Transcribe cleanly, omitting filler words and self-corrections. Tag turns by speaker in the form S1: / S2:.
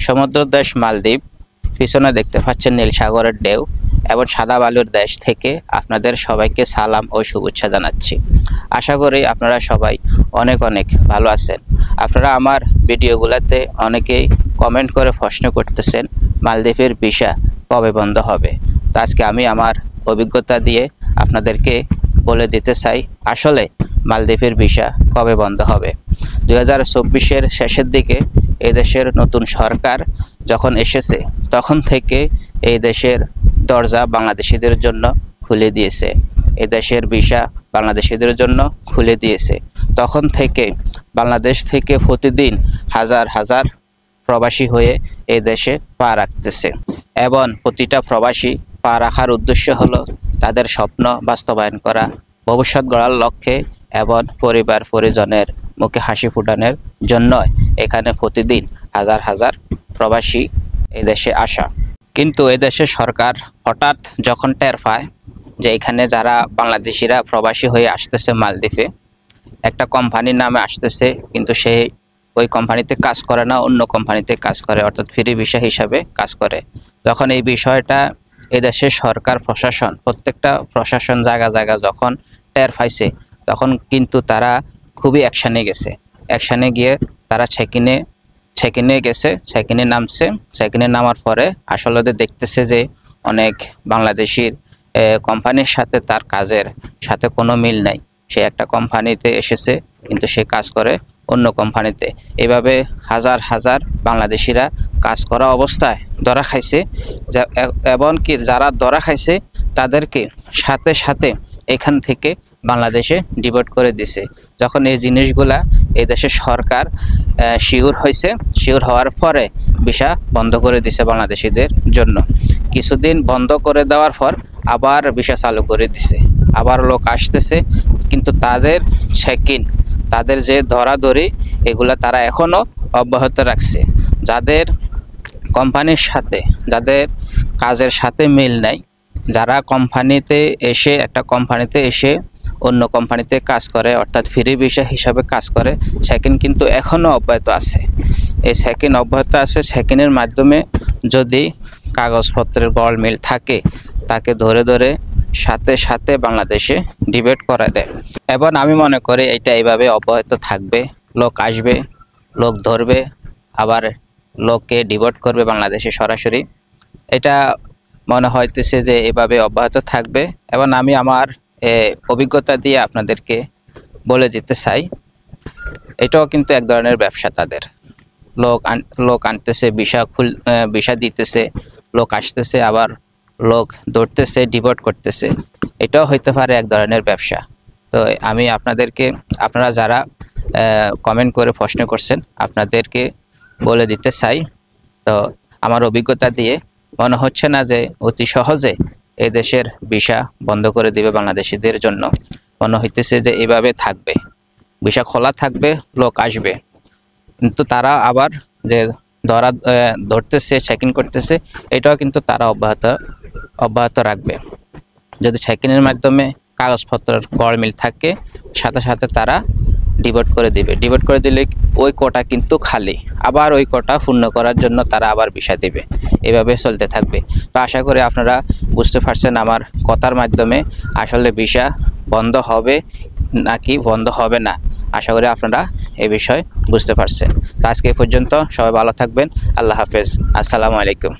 S1: সমুদ্র দেশ মালদ্বীপ, পিছনে দেখতে পাচ্ছেন নীল সাগরের ঢেউ এবং সাদা বালুর দেশ থেকে আপনাদের সবাইকে সালাম ও শুভেচ্ছা জানাচ্ছি। আশা করি আপনারা সবাই অনেক অনেক ভালো আছেন। আপনারা আমার ভিডিওগুলোতে অনেকেই কমেন্ট করে প্রশ্ন করতেছেন মালদ্বীপের ভিসা কবে বন্ধ হবে। তো আজকে আমি আমার অভিজ্ঞতা দিয়ে আপনাদেরকে বলে দিতে চাই আসলে মালদ্বীপের ভিসা কবে বন্ধ হবে। 2024-এর শেষের দিকে এই দেশের নতুন সরকার যখন এসেছে তখন থেকে এই দেশের দরজা বাংলাদেশিদের জন্য খুলে দিয়েছে, এই দেশের ভিসা বাংলাদেশিদের জন্য খুলে দিয়েছে। তখন থেকে বাংলাদেশ থেকে প্রতিদিন হাজার হাজার প্রবাসী হয়ে এই দেশে পা রাখতেছে এবং প্রতিটা প্রবাসী পা রাখার উদ্দেশ্য হলো তাদের স্বপ্ন বাস্তবায়ন করা, ভবিষ্যৎ গড়ার লক্ষ্যে এবং পরিবার পরিজনের মুখে হাসি ফোটানোর জন্য এখানে প্রতিদিন হাজার হাজার প্রবাসী এই দেশে আসা। কিন্তু এই দেশের সরকার হঠাৎ যখন টের পায় যে এখানে যারা বাংলাদেশিরা প্রবাসী হয়ে আসতেছে মালদ্বীপে, একটা কোম্পানির নামে আসতেছে কিন্তু সে ওই কোম্পানিতে কাজ করে না, অন্য কোম্পানিতে কাজ করে, অর্থাৎ ফ্রি ভিসা হিসাবে কাজ করে। যখন এই বিষয়টা এই দেশের সরকার প্রশাসন, প্রত্যেকটা প্রশাসন জায়গা জায়গা যখন টের পাইছে তখন কিন্তু তারা খুবই অ্যাকশানে গেছে। অ্যাকশানে গিয়ে তারা চেকিনে গেছে, চেকিনে নামছে। চেকিনে নামার পরে আসলে দেখতেছে যে অনেক বাংলাদেশির কোম্পানির সাথে তার কাজের সাথে কোনো মিল নাই। সে একটা কোম্পানিতে এসেছে কিন্তু সে কাজ করে অন্য কোম্পানিতে। এভাবে হাজার হাজার বাংলাদেশিরা কাজ করা অবস্থায় ধরা খাইছে, এবং কি যারা ধরা খাইছে তাদেরকে সাথে সাথে এখান থেকে বাংলাদেশে ডিপোর্ট করে দিছে। যখন এই জিনিসগুলা এই দেশের সরকার শিওর হওয়ার পরে ভিসা বন্ধ করে দিছে বাংলাদেশিদের জন্য। কিছুদিন বন্ধ করে দেওয়ার পর আবার ভিসা চালু করে দিছে, আবার লোক আসতেছে, কিন্তু তাদের চেকিং, তাদের যে ধরাধরি এগুলা তারা এখনও অব্যাহত রাখছে। যাদের কোম্পানির সাথে, যাদের কাজের সাথে মিল নাই, যারা একটা কোম্পানিতে এসে অন্য কোম্পানিতে কাজ করে, অর্থাৎ ফ্রি ভিসা হিসাবে কাজ করে, চেকিং কিন্তু এখনও অব্যাহত আছে। এই চেকিং অব্যাহত আছে। চেকিংয়ের মাধ্যমে যদি কাগজপত্রের গড়মিল থাকে তাকে ধরে ধরে সাথে সাথে বাংলাদেশে ডিপোর্ট করা দেয়। এবং আমি মনে করি এটা এইভাবে অব্যাহত থাকবে। লোক আসবে, লোক ধরবে, আবার লোককে ডিপোর্ট করবে বাংলাদেশে সরাসরি। এটা মনে হইতেছে যে এভাবে অব্যাহত থাকবে। এবং আমি আমার অভিজ্ঞতা দিয়ে আপনাদেরকে বলে দিতে চাই এটাও কিন্তু এক ধরনের ব্যবসা। তাদের লোক আনতেছে, ভিসা দিতেছে, লোক আসতেছে, আবার লোক ধরতেছে, ডিপোর্ট করতেছে। এটাও হইতে পারে এক ধরনের ব্যবসা। তো আমি আপনারা যারা কমেন্ট করে প্রশ্ন করছেন আপনাদেরকে বলে দিতে চাই, তো আমার অভিজ্ঞতা দিয়ে মনে হচ্ছে না যে অতি সহজে এই দেশের ভিসা বন্ধ করে দিবে বাংলাদেশিদের জন্য। মনে হইতেছে যে এইভাবে থাকবে, ভিসা খোলা থাকবে, লোক আসবে, কিন্তু তারা আবার যে ধরতেছে, চেকিং করতেছে, এটাও কিন্তু তারা অব্যাহত রাখবে। যদি চেকিংয়ের মাধ্যমে কাগজপত্রের গড়মিল থাকে সাথে সাথে তারা ডিপোর্ট করে দিবে। ডিপোর্ট করে দিলে ওই কোটা কিন্তু খালি, আবার ওই কোটা পূর্ণ করার জন্য তারা আবার ভিসা দিবে। এভাবে চলতে থাকবে। তো আশা করি আপনারা বুঝতে পারছেন আমার কথার মাধ্যমে আসলে ভিসা বন্ধ হবে নাকি বন্ধ হবে না। আশা করি আপনারা এই বিষয় বুঝতে পারছেন। তো আজকে এই পর্যন্ত, সবাই ভালো থাকবেন। আল্লাহ হাফেজ। আসসালামু আলাইকুম।